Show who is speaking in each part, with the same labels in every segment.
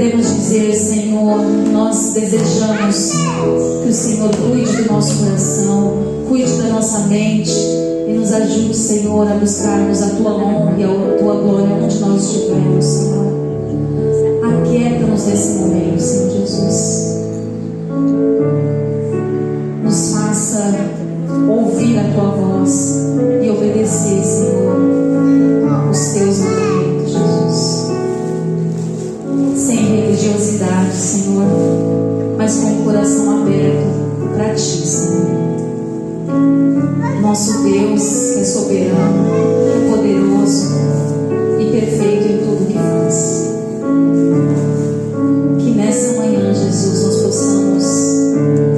Speaker 1: podemos dizer: Senhor, nós desejamos que o Senhor cuide do nosso coração, cuide da nossa mente e nos ajude, Senhor, a buscarmos a Tua honra e a Tua glória onde nós estivermos, Senhor. Aquieta-nos nesse momento, Senhor Jesus. Nos faça ouvir a Tua voz e obedecer, Senhor, os Teus mandamentos, Jesus. Sem religiosidade, Senhor, mas com o coração aberto para Ti, Senhor. Nosso Deus que é soberano, que é poderoso e perfeito em tudo que faz. Que nessa manhã, Jesus, nós possamos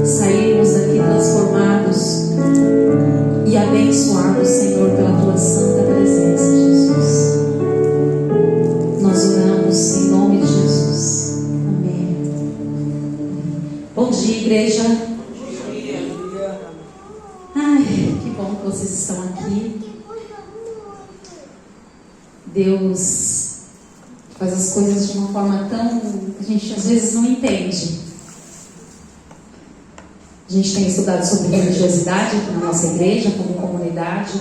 Speaker 1: sairmos daqui transformados e abençoados, Senhor, pela Tua santa presença, Jesus. Nós oramos em nome de Jesus. Amém. Bom dia, igreja. Ai, que bom que vocês estão aqui. Deus faz as coisas de uma forma tão... a gente às vezes não entende. A gente tem estudado sobre religiosidade aqui na nossa igreja, como comunidade.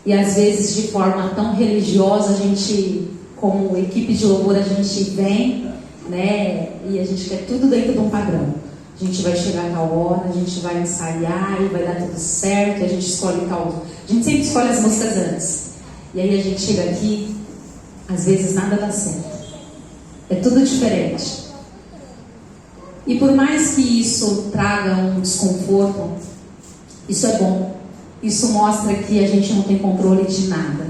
Speaker 1: E às vezes de forma tão religiosa, a gente, como equipe de louvor, a gente vem, né? E a gente quer tudo dentro de um padrão. A gente vai chegar a tal hora, a gente vai ensaiar e vai dar tudo certo, e a gente escolhe tal... A gente sempre escolhe as músicas antes. E aí a gente chega aqui, às vezes nada dá certo. É tudo diferente. E por mais que isso traga um desconforto, isso é bom. Isso mostra que a gente não tem controle de nada.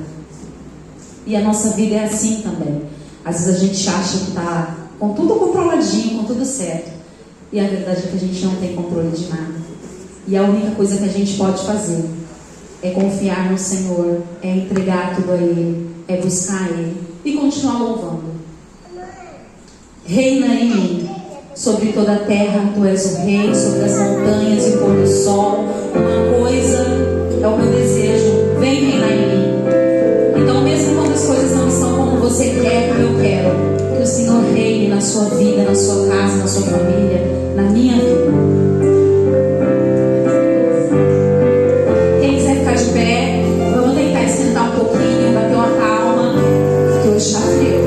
Speaker 1: E a nossa vida é assim também. Às vezes a gente acha que está com tudo controladinho, com tudo certo. E a verdade é que a gente não tem controle de nada. E a única coisa que a gente pode fazer é confiar no Senhor, é entregar tudo a Ele, é buscar Ele e continuar louvando. Reina em mim, sobre toda a terra, Tu és o Rei, sobre as montanhas e o pôr do sol. Uma coisa é o meu desejo: vem reinar em mim. Então, mesmo quando as coisas não estão como você quer, como eu quero, que o Senhor reine na sua vida, na sua casa, na sua família, na minha vida. Quem quiser ficar de pé, vamos tentar esquentar um pouquinho, bater uma calma, porque hoje está frio.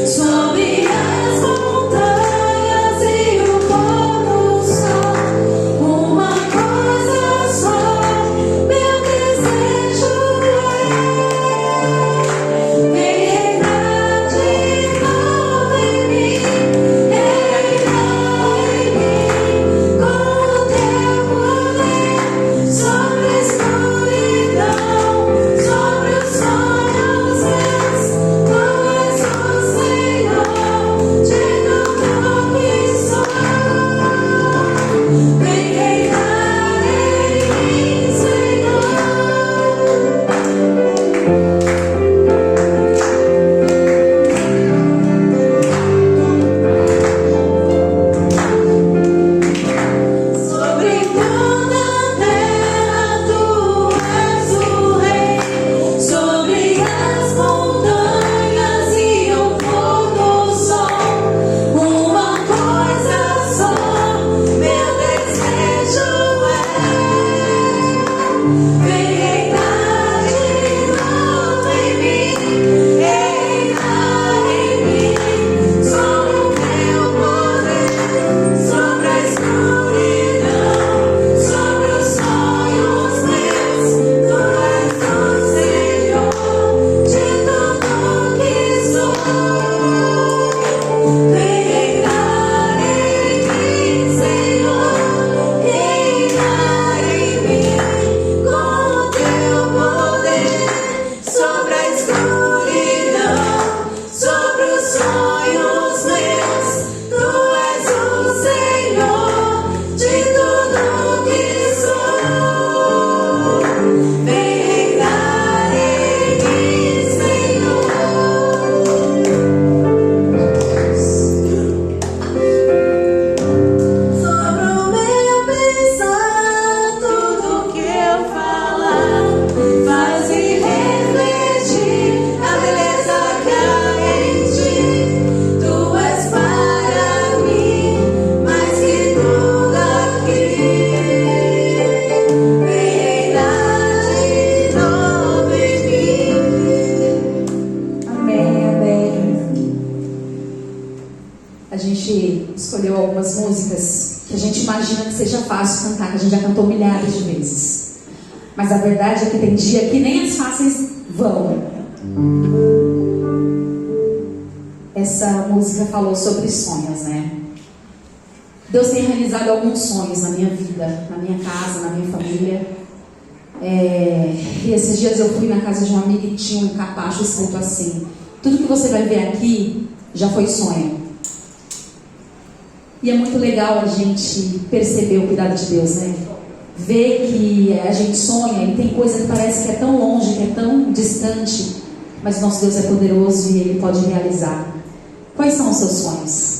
Speaker 2: Sobre as montanhas e o
Speaker 1: gente escolheu algumas músicas que a gente imagina que seja fácil cantar, que a gente já cantou milhares de vezes. Mas a verdade é que tem dia que nem as fáceis vão. Essa música falou sobre sonhos, né? Deus tem realizado alguns sonhos na minha vida, na minha casa, na minha família. E esses dias eu fui na casa de uma amiga e tinha um capacho escrito assim: tudo que você vai ver aqui já foi sonho. E é muito legal a gente perceber o cuidado de Deus, né? Ver que a gente sonha e tem coisa que parece que é tão longe, que é tão distante, mas nosso Deus é poderoso e Ele pode realizar. Quais são os seus sonhos?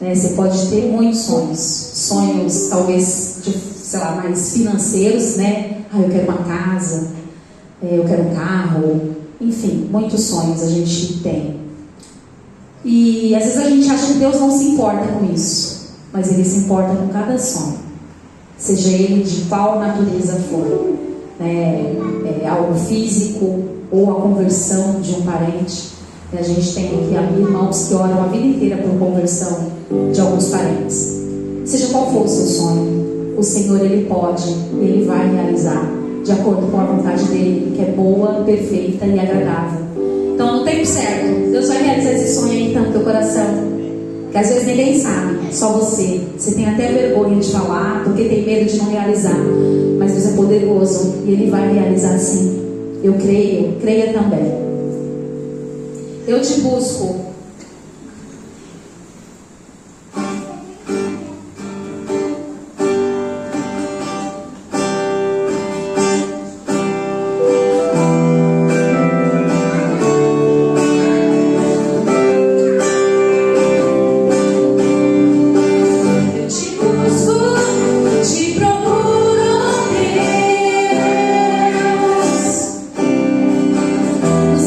Speaker 1: Você pode ter muitos sonhos. Sonhos talvez, sei lá, mais financeiros, né? Eu quero uma casa, eu quero um carro. Enfim, muitos sonhos a gente tem. E às vezes a gente acha que Deus não se importa com isso, mas Ele se importa com cada sonho, seja ele de qual natureza for, algo físico ou a conversão de um parente. A gente tem aqui irmãos que oram a vida inteira por conversão de alguns parentes. Seja qual for o seu sonho, o Senhor Ele pode e Ele vai realizar de acordo com a vontade dEle, que é boa, perfeita e agradável. Então, no tempo certo, Deus vai realizar esse sonho aí então no teu coração, que às vezes ninguém sabe, só você. Você tem até vergonha de falar, porque tem medo de não realizar. Mas Deus é poderoso e Ele vai realizar sim. Eu creio, creia também. Eu te busco.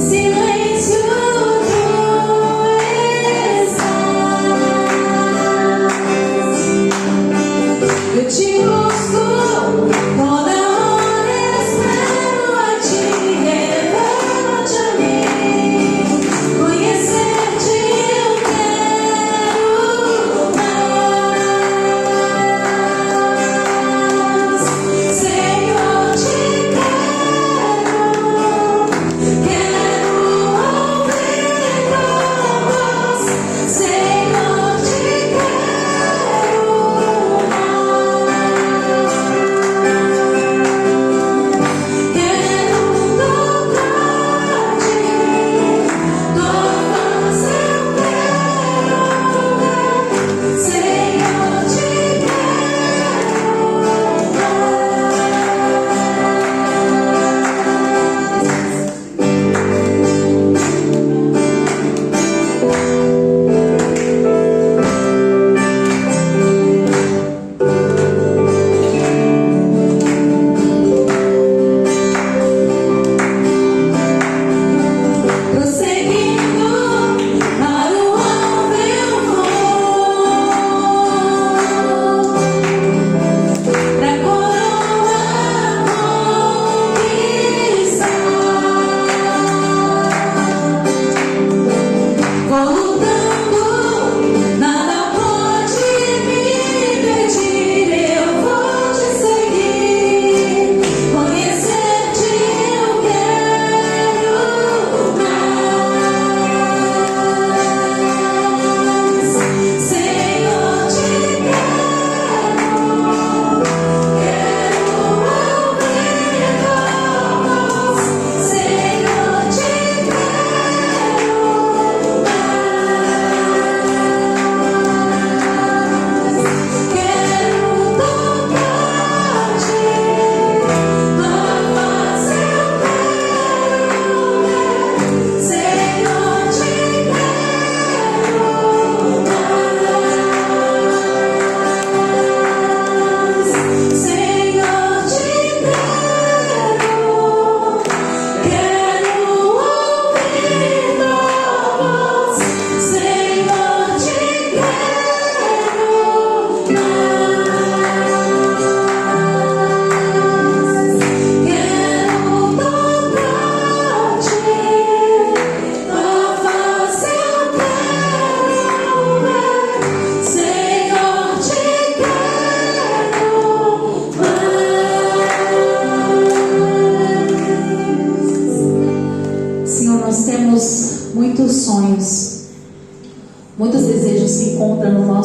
Speaker 2: Silêncio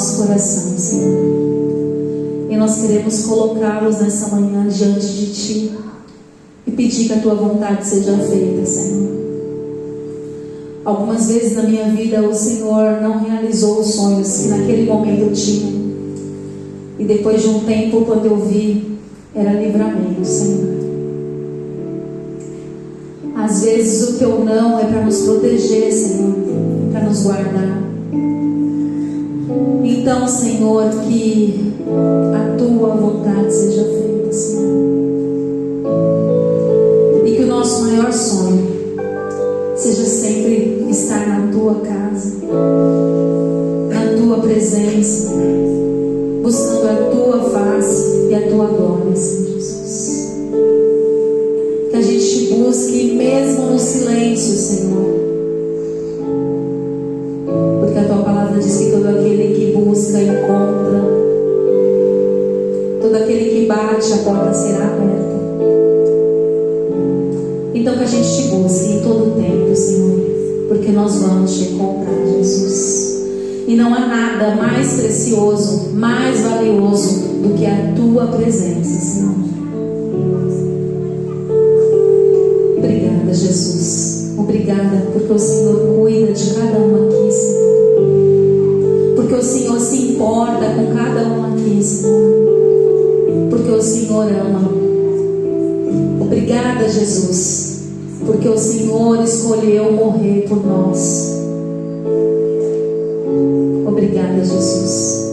Speaker 1: nosso coração, Senhor. E nós queremos colocá-los nessa manhã diante de Ti e pedir que a Tua vontade seja feita, Senhor. Algumas vezes na minha vida o Senhor não realizou os sonhos que naquele momento eu tinha. E depois de um tempo, quando eu vi, era livramento, Senhor. Às vezes o Teu não é para nos proteger, Senhor, para nos guardar. Então, Senhor, que a Tua vontade seja feita, Senhor. E que o nosso maior sonho seja sempre estar na Tua casa, na Tua presença, buscando a Tua face e a Tua glória, Senhor Jesus. Que a gente te busque mesmo no silêncio, Senhor. Porque a Tua palavra diz que todo aquele que busca, encontra. Todo aquele que bate, a porta será aberta. Então que a gente te busque em todo o tempo, Senhor. Porque nós vamos te encontrar, Jesus. E não há nada mais precioso, mais valioso do que a Tua presença, Senhor. Obrigada, Jesus. Obrigada porque o Senhor cuida de cada um aqui, Senhor. Porque o Senhor se importa com cada um aqui, Senhor. Porque o Senhor ama. Obrigada, Jesus, porque o Senhor escolheu morrer por nós. Obrigada, Jesus.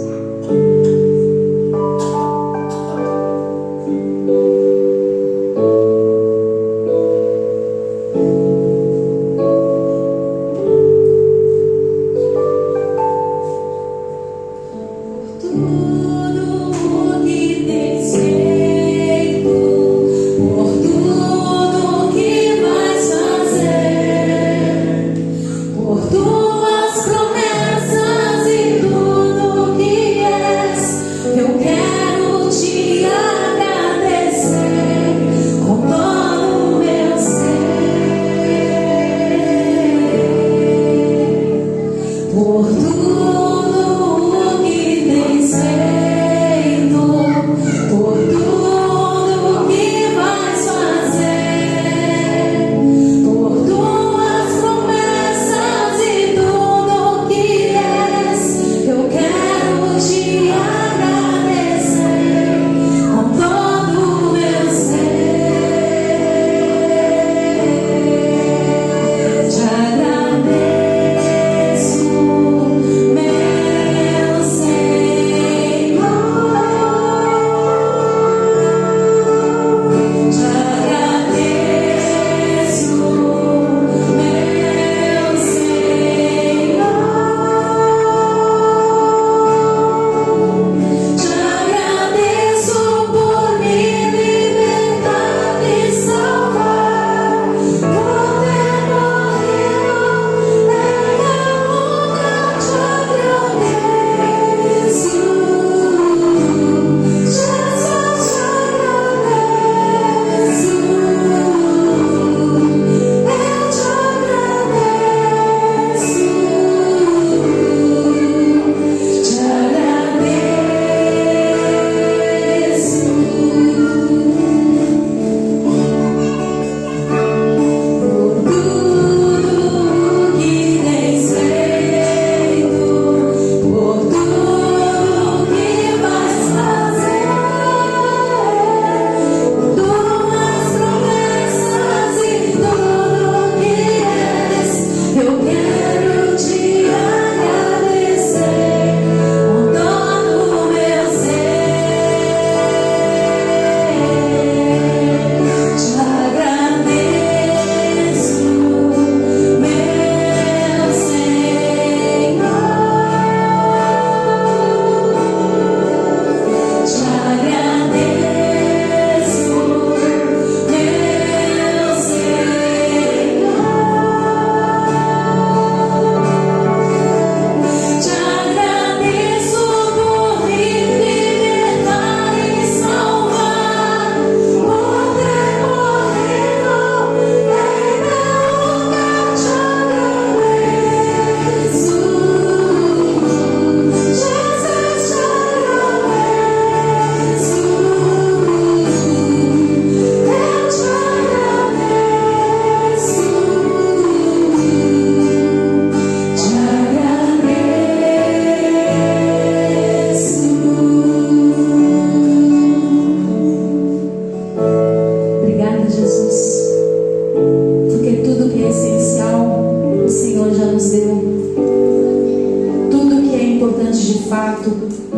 Speaker 2: Por tudo o que tens feito.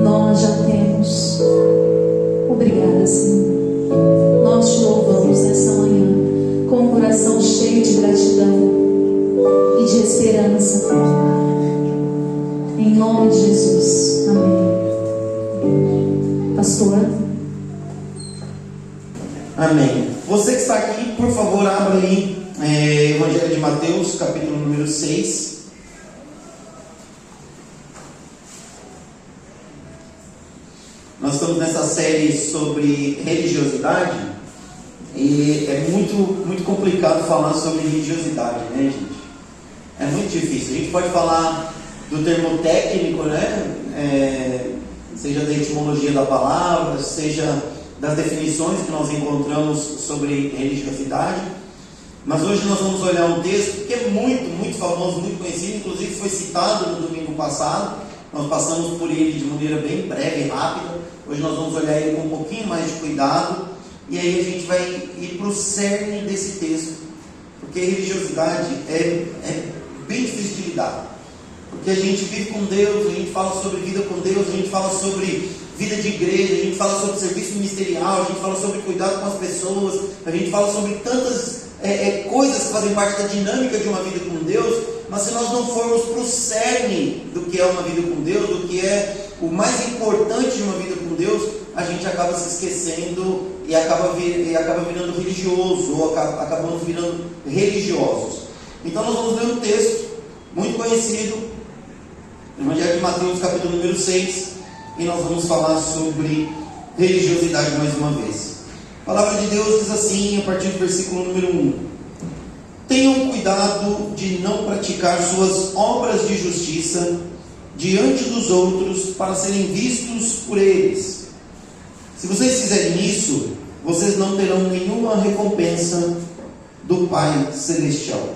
Speaker 1: nós já temos. Obrigada, Senhor. Nós te louvamos nessa manhã com um coração cheio de gratidão e de esperança. Em nome de Jesus. Amém. Pastor.
Speaker 2: Amém. Você que está aqui, por favor, abra aí Evangelho de Mateus, capítulo número 6. Nós estamos nessa série sobre religiosidade e é muito complicado falar sobre religiosidade, né, gente? É muito difícil. A gente pode falar do termo técnico, né? Seja da etimologia da palavra, seja das definições que nós encontramos sobre religiosidade. Mas hoje nós vamos olhar um texto que é muito famoso, muito conhecido, inclusive foi citado no domingo passado. Nós passamos por ele de maneira bem breve e rápida. Hoje nós vamos olhar ele com um pouquinho mais de cuidado. E aí a gente vai ir para o cerne desse texto. Porque religiosidade é bem difícil de lidar. Porque a gente vive com Deus, a gente fala sobre vida com Deus, a gente fala sobre vida de igreja, a gente fala sobre serviço ministerial, a gente fala sobre cuidado com as pessoas, a gente fala sobre tantas coisas que fazem parte da dinâmica de uma vida com Deus. Mas se nós não formos para o cerne do que é uma vida com Deus, do que é o mais importante de uma vida com Deus, a gente acaba se esquecendo e acaba virando religioso, ou acabamos virando religiosos. Então nós vamos ler um texto muito conhecido, Evangelho de Mateus, capítulo número 6, e nós vamos falar sobre religiosidade mais uma vez. A palavra de Deus diz assim, a partir do versículo número 1: Tenham cuidado de não praticar suas obras de justiça diante dos outros para serem vistos por eles. Se vocês fizerem isso, vocês não terão nenhuma recompensa do Pai Celestial.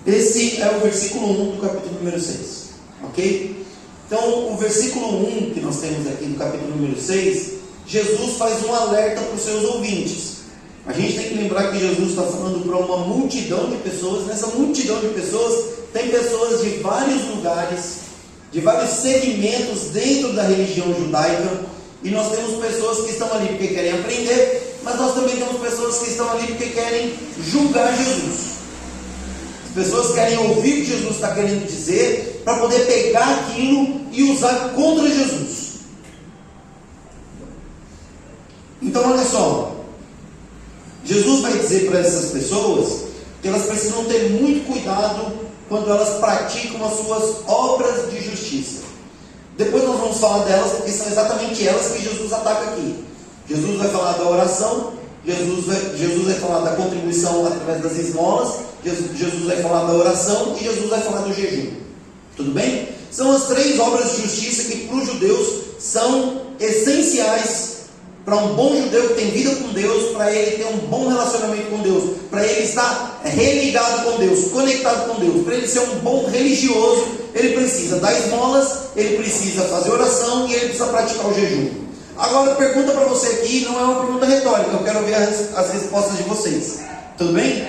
Speaker 2: Esse é o versículo 1 do capítulo número 6. Ok? Então, o versículo 1 que nós temos aqui do capítulo número 6, Jesus faz um alerta para os seus ouvintes. A gente tem que lembrar que Jesus está falando para uma multidão de pessoas. Nessa multidão de pessoas, tem pessoas de vários lugares, de vários segmentos dentro da religião judaica. E nós temos pessoas que estão ali porque querem aprender, mas nós também temos pessoas que estão ali porque querem julgar Jesus. As pessoas querem ouvir o que Jesus está querendo dizer, para poder pegar aquilo e usar contra Jesus. Então olha só, Jesus vai dizer para essas pessoas que elas precisam ter muito cuidado quando elas praticam as suas obras de justiça. Depois nós vamos falar delas, porque são exatamente elas que Jesus ataca aqui. Jesus vai falar da oração, Jesus vai falar da contribuição através das esmolas, Jesus vai falar da oração e Jesus vai falar do jejum. Tudo bem? São as três obras de justiça que para os judeus são essenciais para um bom judeu que tem vida com Deus, para ele ter um bom relacionamento com Deus, para ele estar religado com Deus, conectado com Deus, para ele ser um bom religioso, ele precisa dar esmolas, ele precisa fazer oração e ele precisa praticar o jejum. Agora, a pergunta para você aqui não é uma pergunta retórica, eu quero ver as respostas de vocês. Tudo bem?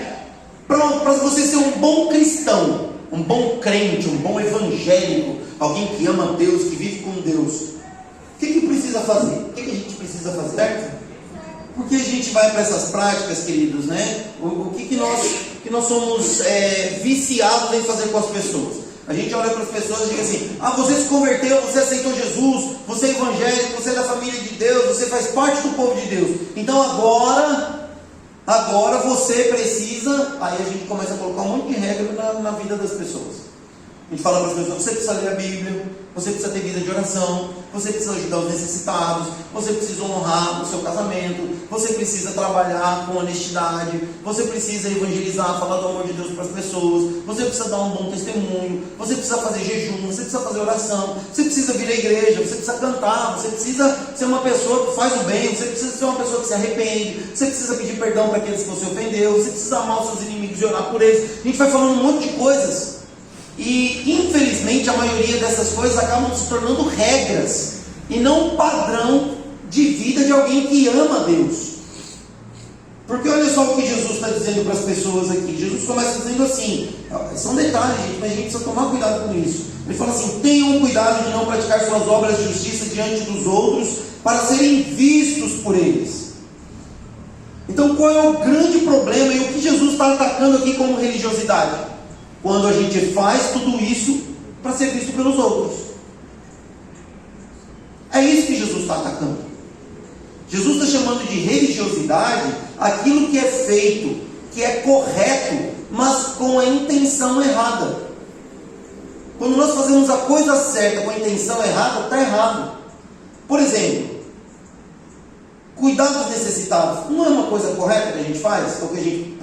Speaker 2: Para você ser um bom cristão, um bom crente, um bom evangélico, alguém que ama Deus, que vive com Deus, o que precisa fazer? O que a gente precisa fazer? Certo? Por que a gente vai para essas práticas, queridos, né? O que nós somos viciados em fazer com as pessoas? A gente olha para as pessoas e diz assim: você se converteu, você aceitou Jesus, você é evangélico, você é da família de Deus, você faz parte do povo de Deus. Então agora você precisa. Aí a gente começa a colocar um monte de regra na vida das pessoas. A gente fala para as pessoas: você precisa ler a Bíblia, você precisa ter vida de oração, você precisa ajudar os necessitados, você precisa honrar o seu casamento, você precisa trabalhar com honestidade, você precisa evangelizar, falar do amor de Deus para as pessoas, você precisa dar um bom testemunho, você precisa fazer jejum, você precisa fazer oração, você precisa vir à igreja, você precisa cantar, você precisa ser uma pessoa que faz o bem, você precisa ser uma pessoa que se arrepende, você precisa pedir perdão para aqueles que você ofendeu, você precisa amar os seus inimigos e orar por eles. A gente vai falando um monte de coisas. E infelizmente a maioria dessas coisas acabam se tornando regras e não um padrão de vida de alguém que ama Deus. Porque olha só o que Jesus está dizendo para as pessoas aqui. Jesus começa dizendo assim, são detalhes, gente, mas a gente precisa tomar cuidado com isso. Ele fala assim: tenham cuidado de não praticar suas obras de justiça diante dos outros, para serem vistos por eles. Então qual é o grande problema e o que Jesus está atacando aqui como religiosidade? Quando a gente faz tudo isso para ser visto pelos outros. É isso que Jesus está atacando. Jesus está chamando de religiosidade aquilo que é feito, que é correto, mas com a intenção errada. Quando nós fazemos a coisa certa com a intenção errada, está errado. Por exemplo, cuidar dos necessitados não é uma coisa correta que a gente faz? Ou que a gente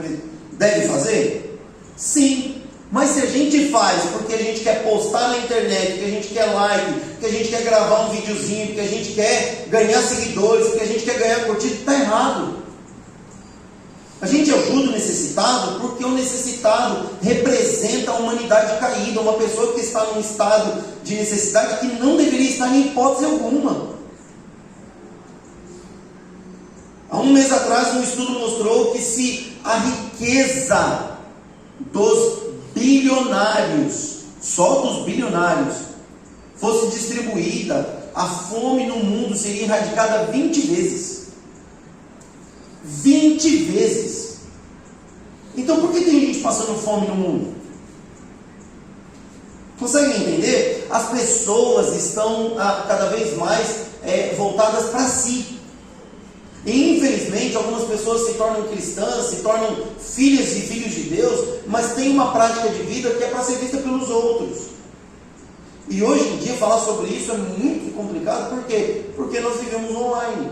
Speaker 2: deve fazer? Sim. Mas se a gente faz porque a gente quer postar na internet, porque a gente quer like, porque a gente quer gravar um videozinho, porque a gente quer ganhar seguidores, porque a gente quer ganhar curtida, está errado. A gente ajuda o necessitado porque o necessitado representa a humanidade caída, uma pessoa que está num estado de necessidade que não deveria estar em hipótese alguma. Há um mês atrás um estudo mostrou que se a riqueza dos bilionários, só dos bilionários, fosse distribuída, a fome no mundo seria erradicada 20 vezes. 20 vezes. Então por que tem gente passando fome no mundo? Conseguem entender? As pessoas estão cada vez mais voltadas para si. E infelizmente algumas pessoas se tornam cristãs, se tornam filhas e filhos de Deus, mas tem uma prática de vida que é para ser vista pelos outros. E hoje em dia falar sobre isso é muito complicado. Por quê? Porque nós vivemos online.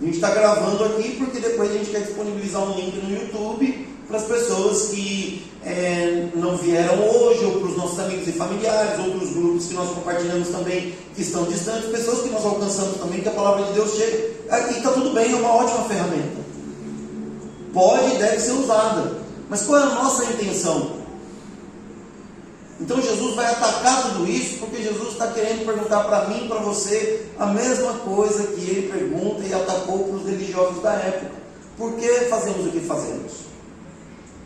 Speaker 2: A gente está gravando aqui porque depois a gente quer disponibilizar um link no YouTube para as pessoas que não vieram hoje, ou para os nossos amigos e familiares, ou para os grupos que nós compartilhamos também, que estão distantes, pessoas que nós alcançamos também, que a palavra de Deus chega. Aqui está tudo bem, é uma ótima ferramenta. Pode e deve ser usada. Mas qual é a nossa intenção? Então Jesus vai atacar tudo isso, porque Jesus está querendo perguntar para mim e para você a mesma coisa que ele pergunta e atacou para os religiosos da época. Por que fazemos o que fazemos?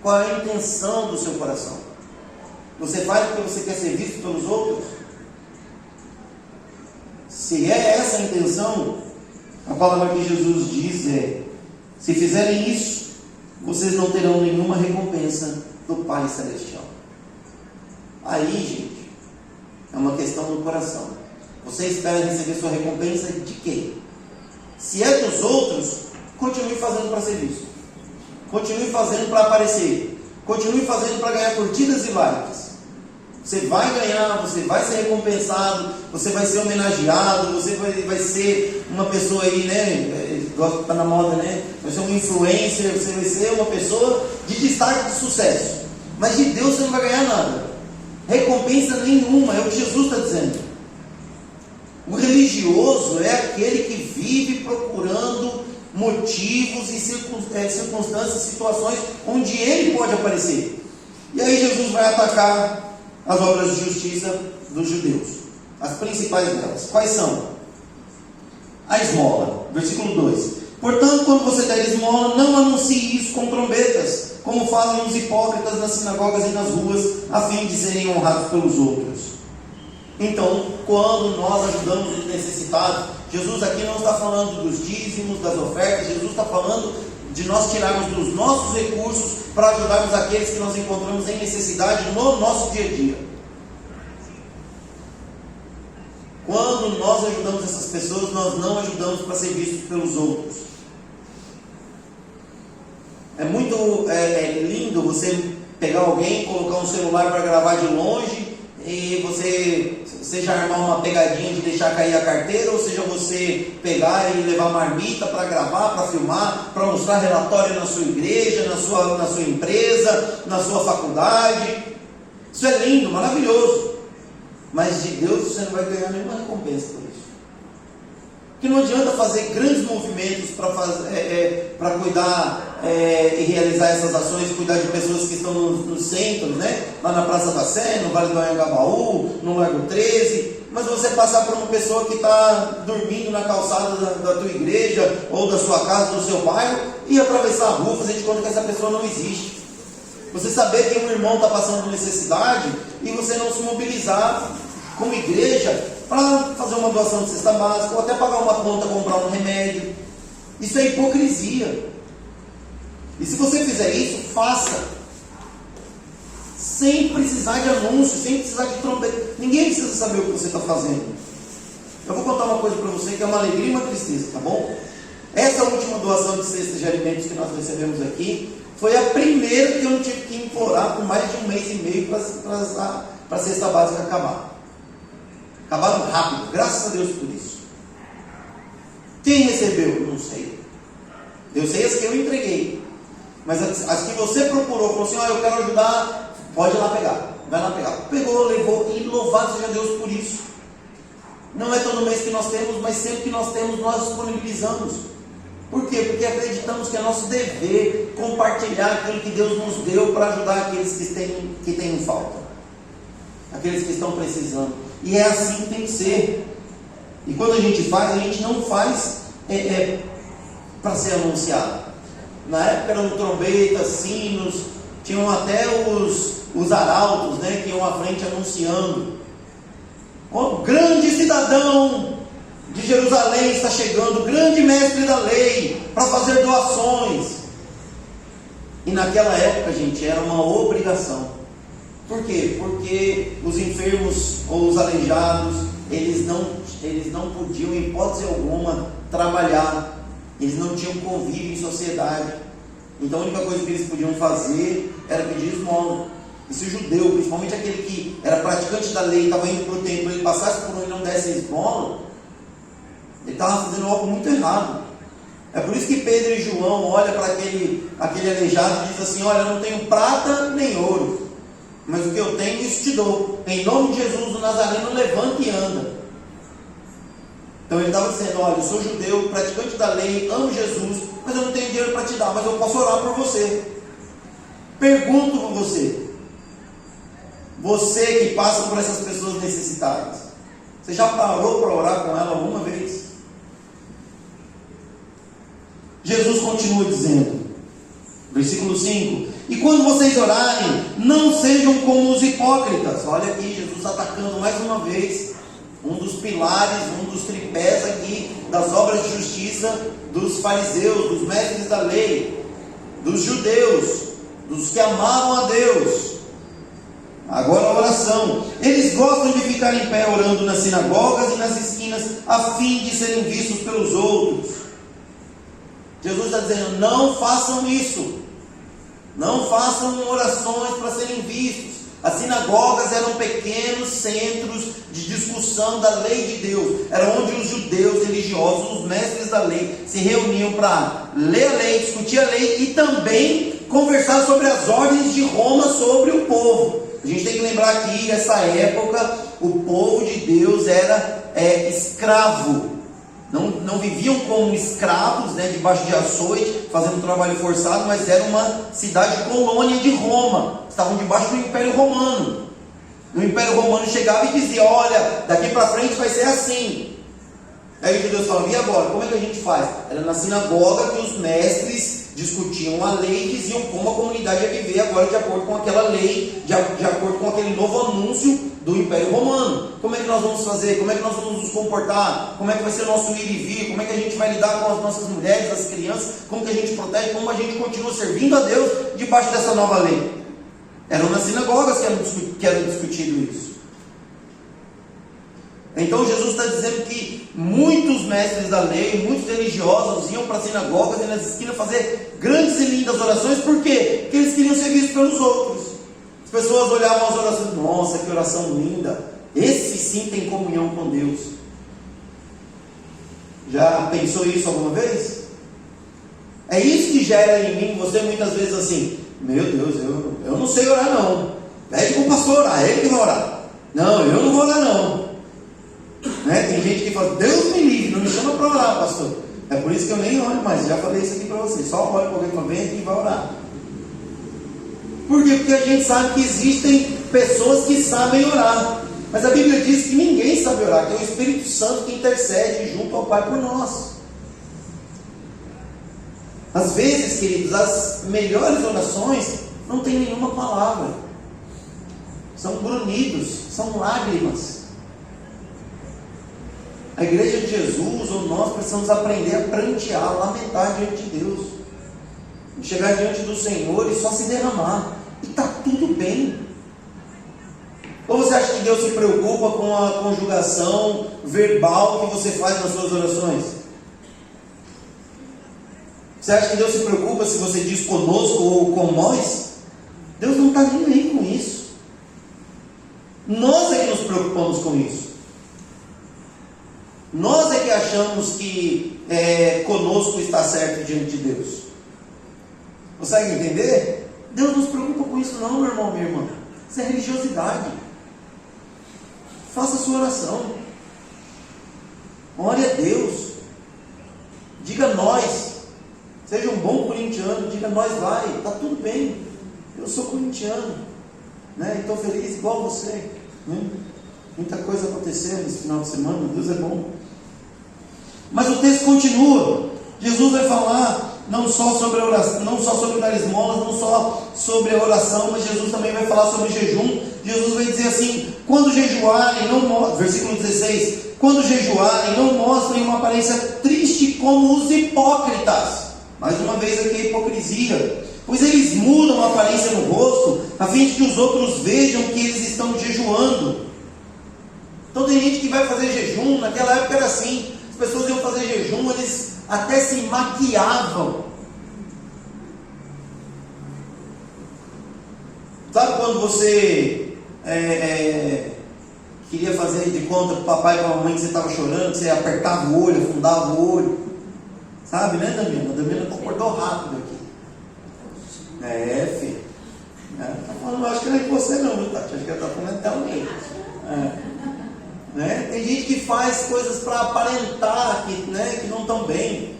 Speaker 2: Qual é a intenção do seu coração? Você faz porque você quer ser visto pelos outros? Se é essa a intenção, a palavra que Jesus diz é: se fizerem isso, vocês não terão nenhuma recompensa do Pai Celestial. Aí, gente, é uma questão do coração. Você espera receber sua recompensa de quê? Se é dos outros, continue fazendo para ser visto. Continue fazendo para aparecer. Continue fazendo para ganhar curtidas e likes. Você vai ganhar, você vai ser recompensado, você vai ser homenageado, você vai ser uma pessoa aí, né? Gosto de estar na moda, né? Vai ser um influencer, você vai ser uma pessoa de destaque, de sucesso. Mas de Deus você não vai ganhar nada. Recompensa nenhuma, é o que Jesus está dizendo. O religioso é aquele que vive procurando motivos e circunstâncias, situações onde ele pode aparecer. E aí Jesus vai atacar as obras de justiça dos judeus. As principais delas. Quais são? A esmola. Versículo 2. Portanto, quando você der esmola, não anuncie isso com trombetas, como fazem os hipócritas nas sinagogas e nas ruas, a fim de serem honrados pelos outros. Então, quando nós ajudamos os necessitados, Jesus aqui não está falando dos dízimos, das ofertas. Jesus está falando de nós tirarmos dos nossos recursos para ajudarmos aqueles que nós encontramos em necessidade no nosso dia a dia. Quando nós ajudamos essas pessoas, nós não ajudamos para ser vistos pelos outros. É muito lindo você pegar alguém, colocar um celular para gravar de longe, e você, seja armar uma pegadinha de deixar cair a carteira, ou seja você pegar e levar marmita para gravar, para filmar, para mostrar relatório na sua igreja, na sua empresa, na sua faculdade. Isso é lindo, maravilhoso. Mas de Deus você não vai ganhar nenhuma recompensa por isso. Porque não adianta fazer grandes movimentos para cuidar e realizar essas ações, cuidar de pessoas que estão nos centros, né? Lá na Praça da Sé, no Vale do Anhangabaú, no Largo 13. Mas você passar por uma pessoa que está dormindo na calçada da tua igreja, ou da sua casa, do seu bairro, e atravessar a rua, fazer de conta que essa pessoa não existe. Você saber que um irmão está passando por necessidade, e você não se mobilizar como igreja para fazer uma doação de cesta básica, ou até pagar uma conta, comprar um remédio. Isso é hipocrisia. E se você fizer isso, faça. Sem precisar de anúncio, sem precisar de trombeta. Ninguém precisa saber o que você está fazendo. Eu vou contar uma coisa para você que é uma alegria e uma tristeza, tá bom? Essa última doação de cestas de alimentos que nós recebemos aqui foi a primeira que eu não tive que implorar por mais de 1 mês e meio para a cesta básica acabar. Acabaram rápido, graças a Deus por isso. Quem recebeu? Não sei. Eu sei as que eu entreguei. Mas as que você procurou, falou assim, eu quero ajudar, pode ir lá pegar. Vai lá pegar. Pegou, levou, e louvado seja Deus por isso. Não é todo mês que nós temos, mas sempre que nós temos, nós disponibilizamos. Por quê? Porque acreditamos que é nosso dever compartilhar aquilo que Deus nos deu para ajudar aqueles que têm falta. Aqueles que estão precisando. E é assim que tem que ser. E quando a gente não faz para ser anunciado. Na época eram trombetas, sinos, tinham até os arautos, né, que iam à frente anunciando. O grande cidadão de Jerusalém está chegando, o grande mestre da lei, para fazer doações. E naquela época, gente, era uma obrigação. Por quê? Porque os enfermos ou os aleijados, eles não podiam, em hipótese alguma, trabalhar. Eles não tinham convívio em sociedade. Então a única coisa que eles podiam fazer era pedir esmola. E se o judeu, principalmente aquele que era praticante da lei, estava indo para o templo, ele passasse por um e não desse esmola, ele estava fazendo algo muito errado. É por isso que Pedro e João olham para aquele aleijado e dizem assim, olha, eu não tenho prata nem ouro, mas o que eu tenho, isso te dou. Em nome de Jesus, o Nazareno, levanta e anda. Então ele estava dizendo, olha, eu sou judeu, praticante da lei, amo Jesus, mas eu não tenho dinheiro para te dar, mas eu posso orar por você. Pergunto por você. Você que passa por essas pessoas necessitadas, você já parou para orar com ela alguma vez? Jesus continua dizendo, versículo 5, e quando vocês orarem, não sejam como os hipócritas. Olha aqui, Jesus atacando mais uma vez um dos pilares, um dos tripés aqui das obras de justiça dos fariseus, dos mestres da lei, dos judeus, dos que amavam a Deus. Agora a oração. Eles gostam de ficar em pé orando nas sinagogas e nas esquinas, a fim de serem vistos pelos outros. Jesus está dizendo, não façam isso. Não façam orações para serem vistos. As sinagogas eram pequenos centros de discussão da lei de Deus. Era onde os judeus religiosos, os mestres da lei, se reuniam para ler a lei, discutir a lei e também conversar sobre as ordens de Roma sobre o povo. A gente tem que lembrar que nessa época o povo de Deus era escravo. Não viviam como escravos, né, debaixo de açoite, fazendo trabalho forçado, mas era uma cidade colônia de Roma. Estavam debaixo do Império Romano. O Império Romano chegava e dizia, olha, daqui para frente vai ser assim. Aí os judeus falavam, e agora? Como é que a gente faz? Era na sinagoga que os mestres discutiam a lei e diziam como a comunidade ia viver agora de acordo com aquela lei, de acordo com aquele novo anúncio do Império Romano. Como é que nós vamos fazer? Como é que nós vamos nos comportar? Como é que vai ser o nosso ir e vir? Como é que a gente vai lidar com as nossas mulheres, as crianças? Como que a gente protege? Como a gente continua servindo a Deus debaixo dessa nova lei? Eram nas sinagogas que era discutido isso. Então Jesus está dizendo que muitos mestres da lei, muitos religiosos iam para as sinagogas e nas esquinas fazer grandes e lindas orações. Por quê? Porque eles queriam ser vistos pelos outros. As pessoas olhavam as orações, nossa, que oração linda, esse sim tem comunhão com Deus. Já pensou isso alguma vez? É isso que gera em mim, você muitas vezes assim, meu Deus, eu não sei orar não, pede para o pastor orar, é ele que vai orar. Não, eu não vou orar não. Né? Tem gente que fala, Deus me livre, não me chama para orar, pastor. É por isso que eu nem olho mais, já falei isso aqui para vocês, só olha para alguém que vem aqui e vai orar. Por quê? Porque a gente sabe que existem pessoas que sabem orar. Mas a Bíblia diz que ninguém sabe orar, que é o Espírito Santo que intercede junto ao Pai por nós. Às vezes, queridos, as melhores orações não tem nenhuma palavra. São grunhidos, são lágrimas. A igreja de Jesus, ou nós, precisamos aprender a prantear, a lamentar diante de Deus. Chegar diante do Senhor e só se derramar. E está tudo bem. Ou você acha que Deus se preocupa com a conjugação verbal que você faz nas suas orações? Você acha que Deus se preocupa se você diz conosco ou com nós? Deus não está nem aí com isso. Nós é que nos preocupamos com isso. Nós é que achamos que conosco está certo diante de Deus. Consegue entender? Deus não se preocupa com isso não, meu irmão, minha irmã. Isso é religiosidade. Faça a sua oração. Ore a Deus. Diga nós. Seja um bom corintiano. Diga nós vai. Está tudo bem. Eu sou corintiano. Né? Estou feliz igual você. Né? Muita coisa aconteceu nesse final de semana. Deus é bom. Mas o texto continua. Jesus vai falar não só sobre a oração, não só sobre dar esmolas, não só sobre a oração, mas Jesus também vai falar sobre jejum. Jesus vai dizer assim: quando jejuarem, versículo 16, quando jejuarem, não mostrem uma aparência triste como os hipócritas. Mais uma vez aqui a hipocrisia. Pois eles mudam a aparência no rosto, a fim de que os outros vejam que eles estão jejuando. Então tem gente que vai fazer jejum, naquela época era assim, as pessoas iam fazer jejum, eles até se maquiavam. Sabe quando você queria fazer de conta com o papai e com a mamãe que você estava chorando, que você apertava o olho, afundava o olho? Sabe, né, Damiana? A Damiana concordou rápido aqui. Filho. Tá falando, eu acho que não é de você não, viu, Tati? Acho que ela está falando até alguém. Né? Tem gente que faz coisas para aparentar que não estão bem.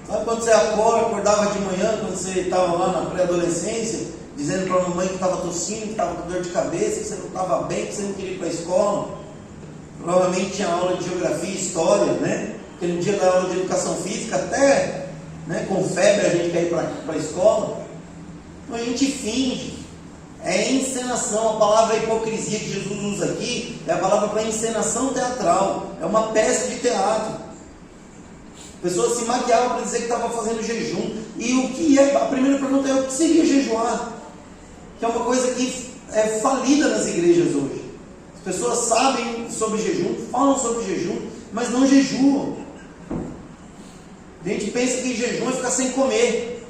Speaker 2: Sabe quando você acordava de manhã, quando você estava lá na pré-adolescência, dizendo para a mamãe que estava tossindo, que estava com dor de cabeça, que você não estava bem, que você não queria ir para a escola? Provavelmente tinha aula de geografia e história, né? Porque no dia da aula de educação física, até com febre a gente quer ir para a escola. Então a gente finge. É encenação. A palavra hipocrisia que Jesus usa aqui é a palavra para encenação teatral. É uma peça de teatro. Pessoas se maquiavam para dizer que estava fazendo jejum. E o que é? A primeira pergunta é: o que seria jejuar? Que é uma coisa que é falida nas igrejas hoje. As pessoas sabem sobre jejum, falam sobre jejum, mas não jejuam. A gente pensa que jejum é ficar sem comer.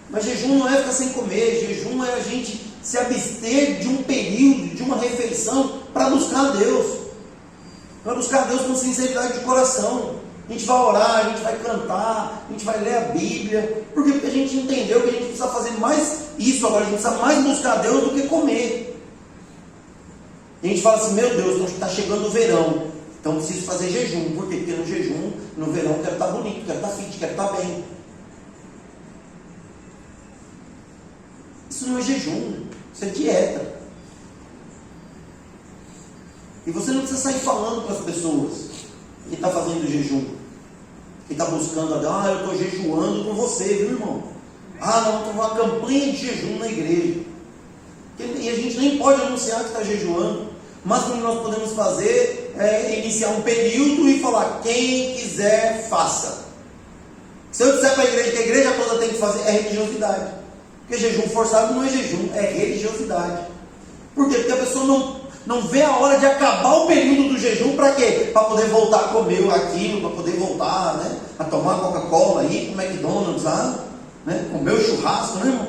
Speaker 2: Mas jejum não é ficar sem comer. Jejum é a gente se abster de um período, de uma refeição, para buscar a Deus. Para buscar a Deus com sinceridade de coração. A gente vai orar, a gente vai cantar, a gente vai ler a Bíblia. Por quê? Porque a gente entendeu que a gente precisa fazer mais isso agora. A gente precisa mais buscar a Deus do que comer. E a gente fala assim: meu Deus, está chegando o verão, então preciso fazer jejum. Por quê? Porque no jejum, no verão, eu quero estar bonito, quero estar fit, quero estar bem. Isso não é jejum, isso é dieta. E você não precisa sair falando para as pessoas que está fazendo jejum, que está buscando a Deus. Eu estou jejuando com você, viu, irmão? Não, estou uma campanha de jejum na igreja. E a gente nem pode anunciar que está jejuando. Mas o que nós podemos fazer é iniciar um período e falar: quem quiser, faça. Se eu disser para a igreja que a igreja toda tem que fazer, é religiosidade. Porque jejum forçado não é jejum, é religiosidade. Por quê? Porque a pessoa não vê a hora de acabar o período do jejum. Para quê? Para poder voltar a comer aquilo, para poder voltar, a tomar Coca-Cola, ir para o McDonald's, comer o churrasco, né, irmão?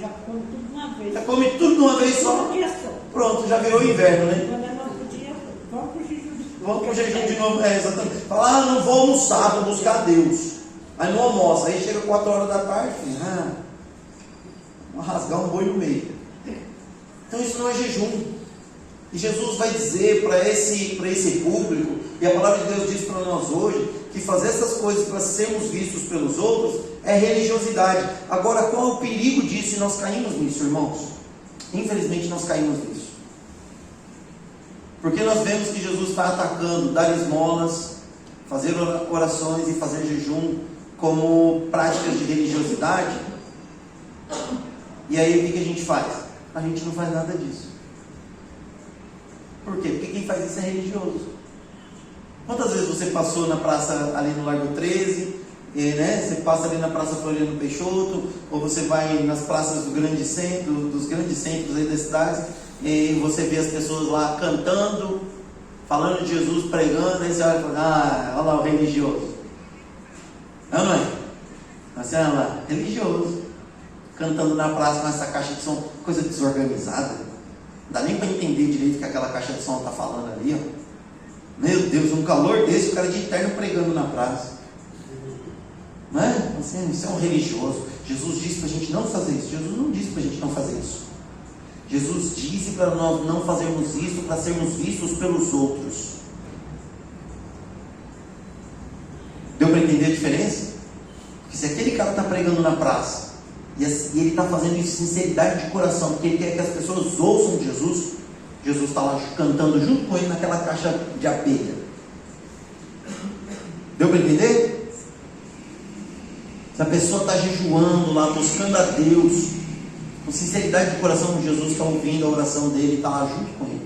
Speaker 3: Já come tudo de uma vez.
Speaker 2: Já come tudo de uma vez só. Pronto, já virou inverno, né?
Speaker 3: Vamos para o jejum.
Speaker 2: Vamos para o jejum de novo, exatamente. Fala: não vou almoçar, vou buscar a Deus. Aí não almoça, aí chega 4 horas da tarde, vamos rasgar um boi no meio. Então isso não é jejum. E Jesus vai dizer para esse público, e a palavra de Deus diz para nós hoje, que fazer essas coisas para sermos vistos pelos outros é religiosidade. Agora, qual é o perigo disso? E nós caímos nisso, irmãos. Infelizmente nós caímos nisso. Porque nós vemos que Jesus está atacando dar esmolas, fazer orações e fazer jejum como práticas de religiosidade. E aí o que a gente faz? A gente não faz nada disso. Por quê? Porque quem faz isso é religioso. Quantas vezes você passou na praça ali no Largo 13, você passa ali na Praça Floriano Peixoto, ou você vai nas praças dos grandes centros aí das cidades, e você vê as pessoas lá cantando, falando de Jesus, pregando, aí você olha e fala, olha lá o religioso. Não é? Você olha lá, religioso, cantando na praça com essa caixa de som, coisa desorganizada. Não dá nem para entender direito o que aquela caixa de som está falando ali, ó. Meu Deus, um calor desse, o cara de terno pregando na praça. Não é? Você é um religioso. Jesus disse para a gente não fazer isso. Jesus não disse para a gente não fazer isso. Jesus disse para nós não fazermos isso para sermos vistos pelos outros. Deu para entender a diferença? Porque se aquele cara está pregando na praça e ele está fazendo isso em sinceridade de coração, porque ele quer que as pessoas ouçam Jesus, Jesus está lá cantando junto com ele naquela caixa de abelha. Deu para entender? Se a pessoa está jejuando lá, buscando a Deus, com sinceridade de coração, Jesus está ouvindo a oração dele, está lá junto com ele.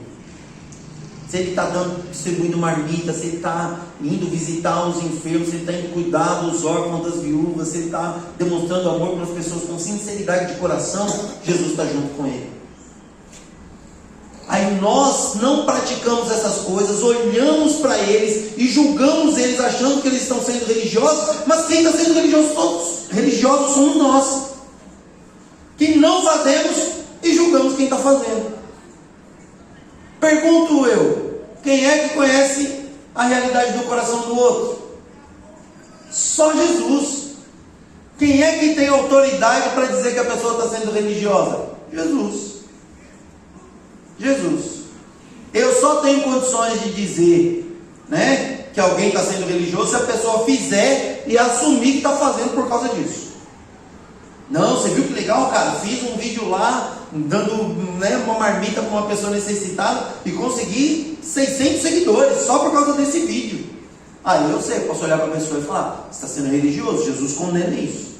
Speaker 2: Se ele está distribuindo marmita, se ele está indo visitar os enfermos, se ele está indo cuidar dos órfãos, das viúvas, se ele está demonstrando amor para as pessoas com sinceridade de coração, Jesus está junto com ele. Aí nós não praticamos essas coisas, olhamos para eles e julgamos eles achando que eles estão sendo religiosos, mas quem está sendo religiosos somos nós, que não fazemos e julgamos quem está fazendo. Pergunto eu, quem é que conhece a realidade do coração do outro? Só Jesus. Quem é que tem autoridade para dizer que a pessoa está sendo religiosa? Jesus. Eu só tenho condições de dizer, que alguém está sendo religioso se a pessoa fizer e assumir que está fazendo por causa disso. Não, você viu que legal, cara? Fiz um vídeo lá dando uma marmita para uma pessoa necessitada e consegui 600 seguidores só por causa desse vídeo. Aí eu sei, posso olhar para a pessoa e falar, você está sendo religioso, Jesus condena isso.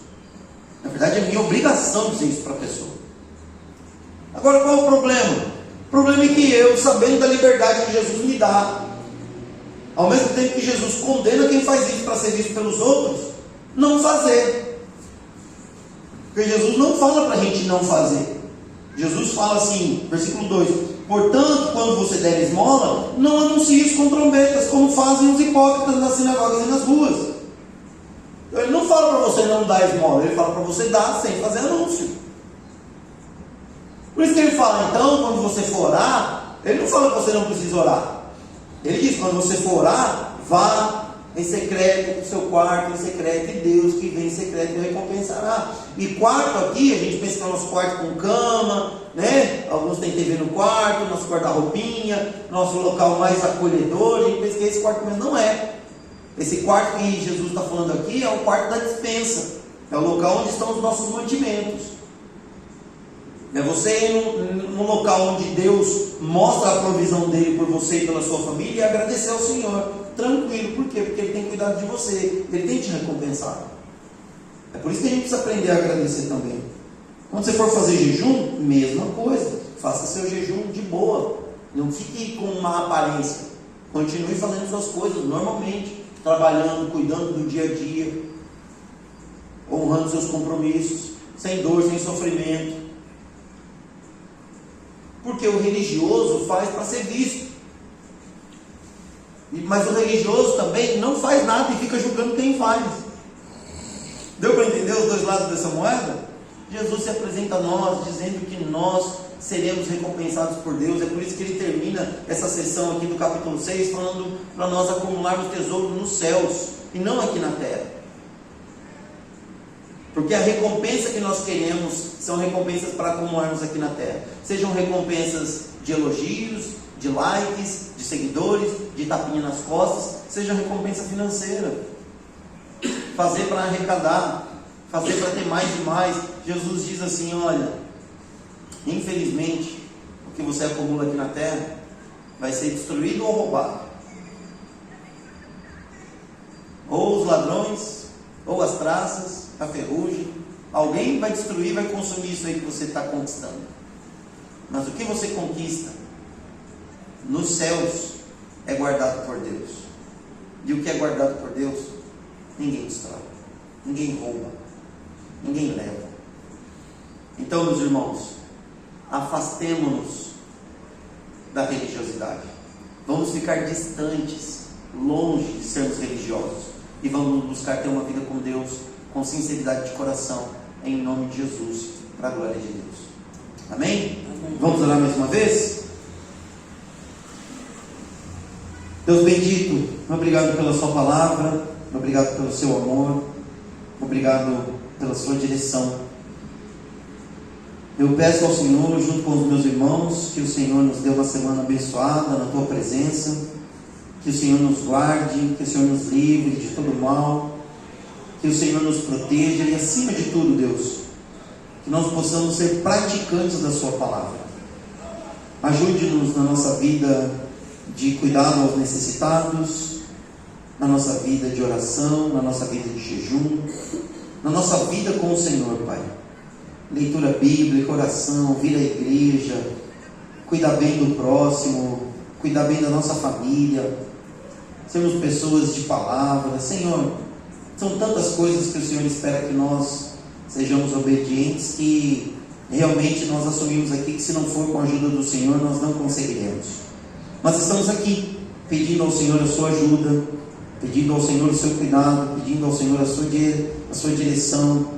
Speaker 2: Na verdade é minha obrigação dizer isso para a pessoa. Agora qual é o problema? O problema é que eu, sabendo da liberdade que Jesus me dá, ao mesmo tempo que Jesus condena quem faz isso para ser visto pelos outros, não fazer. Porque Jesus não fala para a gente não fazer. Jesus fala assim, versículo 2: portanto, quando você der esmola, não anuncie isso com trombetas, como fazem os hipócritas nas sinagogas e nas ruas. Então, ele não fala para você não dar esmola, ele fala para você dar sem fazer anúncio. Por isso que ele fala, então, quando você for orar, ele não fala que você não precisa orar. Ele diz, quando você for orar, vá em secreto, no seu quarto em secreto, e Deus que vem em secreto o recompensará. E quarto aqui, a gente pensa que é o nosso quarto com cama, alguns têm TV no quarto, nosso guarda-roupinha, nosso local mais acolhedor, a gente pensa que é esse quarto, mas não é. Esse quarto que Jesus está falando aqui é o quarto da despensa, é o local onde estão os nossos mantimentos. É você ir num local onde Deus mostra a provisão dele por você e pela sua família e agradecer ao Senhor, tranquilo. Por quê? Porque ele tem cuidado de você, ele tem te recompensado. É por isso que a gente precisa aprender a agradecer também. Quando você for fazer jejum, mesma coisa, faça seu jejum de boa, não fique com uma aparência, continue fazendo suas coisas normalmente, trabalhando, cuidando do dia a dia, honrando seus compromissos, sem dor, sem sofrimento. Porque o religioso faz para ser visto. Mas o religioso também não faz nada e fica julgando quem faz. Deu para entender os dois lados dessa moeda? Jesus se apresenta a nós dizendo que nós seremos recompensados por Deus. É por isso que ele termina essa sessão aqui do capítulo 6 falando para nós acumularmos tesouro nos céus e não aqui na terra. Porque a recompensa que nós queremos são recompensas para acumularmos aqui na terra. Sejam recompensas de elogios, de likes, de seguidores, de tapinha nas costas. Seja recompensa financeira. Fazer para arrecadar. Fazer para ter mais e mais. Jesus diz assim, olha, infelizmente, o que você acumula aqui na terra vai ser destruído ou roubado. Ou os ladrões, ou as traças, a ferrugem. Alguém vai destruir, vai consumir isso aí que você está conquistando. Mas o que você conquista nos céus é guardado por Deus. E o que é guardado por Deus, ninguém destrói, ninguém rouba, ninguém leva. Então, meus irmãos, afastemo-nos da religiosidade. Vamos ficar distantes, longe de sermos religiosos. E vamos buscar ter uma vida com Deus, com sinceridade de coração, em nome de Jesus, para a glória de Deus. Amém? Amém. Vamos orar mais uma vez? Deus bendito, obrigado pela sua palavra, obrigado pelo seu amor, obrigado pela sua direção. Eu peço ao Senhor, junto com os meus irmãos, que o Senhor nos dê uma semana abençoada na tua presença, que o Senhor nos guarde, que o Senhor nos livre de todo mal, que o Senhor nos proteja e, acima de tudo, Deus, que nós possamos ser praticantes da sua palavra. Ajude-nos na nossa vida de cuidado aos necessitados, na nossa vida de oração, na nossa vida de jejum, na nossa vida com o Senhor, Pai. Leitura bíblica, oração, vir à igreja, cuidar bem do próximo, cuidar bem da nossa família, sermos pessoas de palavra. Senhor, são tantas coisas que o Senhor espera que nós sejamos obedientes, que realmente nós assumimos aqui que se não for com a ajuda do Senhor, nós não conseguiremos. Mas estamos aqui, pedindo ao Senhor a sua ajuda, pedindo ao Senhor o seu cuidado, pedindo ao Senhor a sua direção,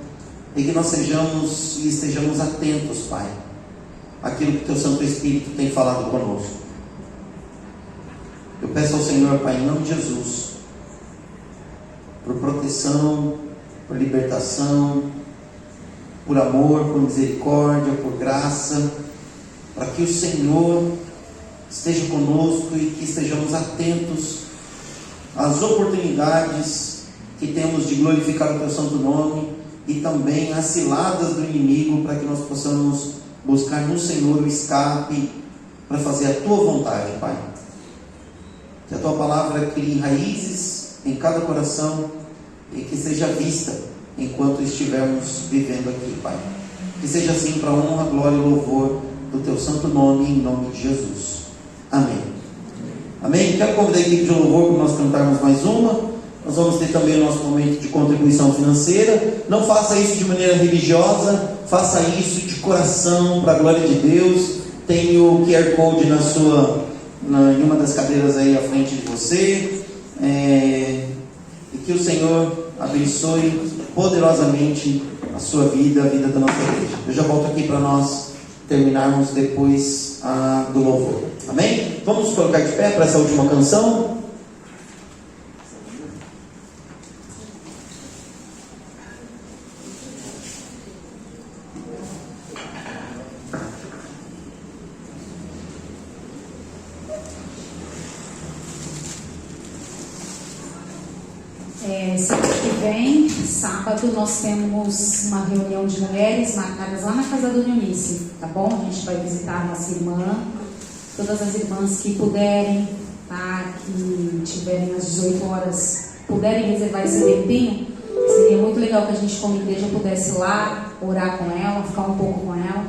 Speaker 2: e que nós sejamos e estejamos atentos, Pai, àquilo que o teu Santo Espírito tem falado conosco. Eu peço ao Senhor, Pai, em nome de Jesus, por proteção, por libertação, por amor, por misericórdia, por graça, para que o Senhor esteja conosco e que estejamos atentos às oportunidades que temos de glorificar o teu santo nome e também às ciladas do inimigo, para que nós possamos buscar no Senhor o escape para fazer a tua vontade, Pai. Que a tua palavra crie raízes em cada coração e que seja vista enquanto estivermos vivendo aqui, Pai. Que seja assim para a honra, glória e louvor do teu santo nome, em nome de Jesus. Amém. Amém. Quero convidar a equipe de louvor para nós cantarmos mais uma. Nós vamos ter também o nosso momento de contribuição financeira. Não faça isso de maneira religiosa, faça isso de coração, para a glória de Deus. Tem o QR Code em uma das cadeiras aí à frente de você. E que o Senhor abençoe poderosamente a sua vida, a vida da nossa igreja. Eu já volto aqui para nós terminarmos depois do louvor. Amém? Vamos nos colocar de pé para essa última canção.
Speaker 1: Semana que vem, sábado, nós temos uma reunião de mulheres marcadas lá na casa do Eunice, tá bom? A gente vai visitar a nossa irmã, todas as irmãs que puderem, tá? Que tiverem às 18 horas, puderem reservar esse tempinho, seria muito legal que a gente como igreja pudesse ir lá, orar com ela, ficar um pouco com ela.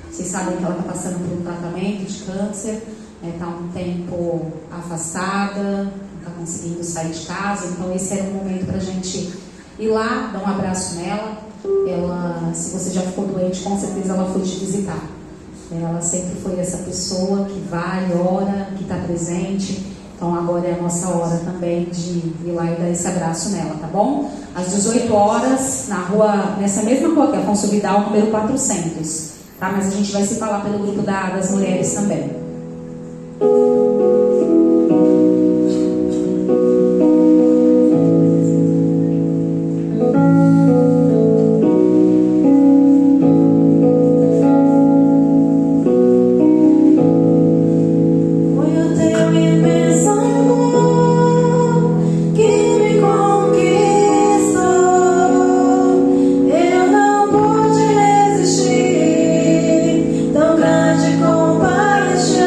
Speaker 1: Vocês sabem que ela está passando por um tratamento de câncer, está um tempo afastada, está conseguindo sair de casa, então esse era um momento para a gente ir lá, dar um abraço nela. Ela, se você já ficou doente, com certeza ela foi te visitar. Ela sempre foi essa pessoa que vai, ora, que está presente. Então agora é a nossa hora também de ir lá e dar esse abraço nela, tá bom? Às 18 horas, na rua, nessa mesma rua que é Afonso Vidal, número 400, tá? Mas a gente vai se falar pelo grupo das mulheres também.
Speaker 4: Tão grande compaixão.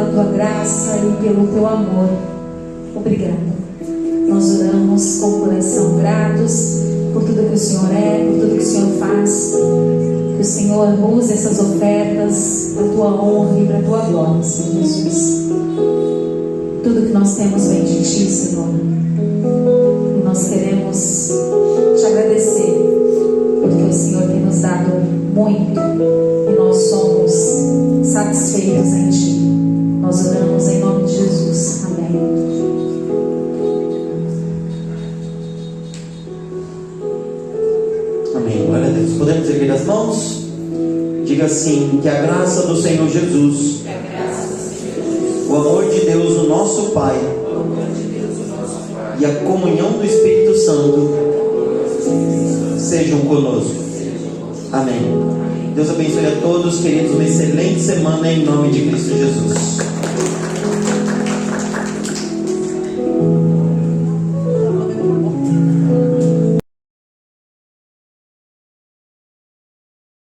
Speaker 1: pela tua graça e pelo teu amor. Obrigada. Nós oramos com o coração gratos por tudo que o Senhor é, por tudo que o Senhor faz. Que o Senhor use essas ofertas para a tua honra e para a tua glória, Senhor Jesus. Tudo que nós temos vem de ti, Senhor. E nós queremos te agradecer, porque o Senhor tem nos dado muito e nós somos satisfeitos em ti. Nós oramos em nome de Jesus. Amém.
Speaker 2: Amém. Glória a Deus. Podemos erguer as mãos? Diga assim: que a graça do Senhor Jesus, o amor de Deus, o nosso Pai, e a comunhão do Espírito Santo sejam conosco. Amém. Deus abençoe a todos, queridos. Uma excelente semana em nome de Cristo Jesus.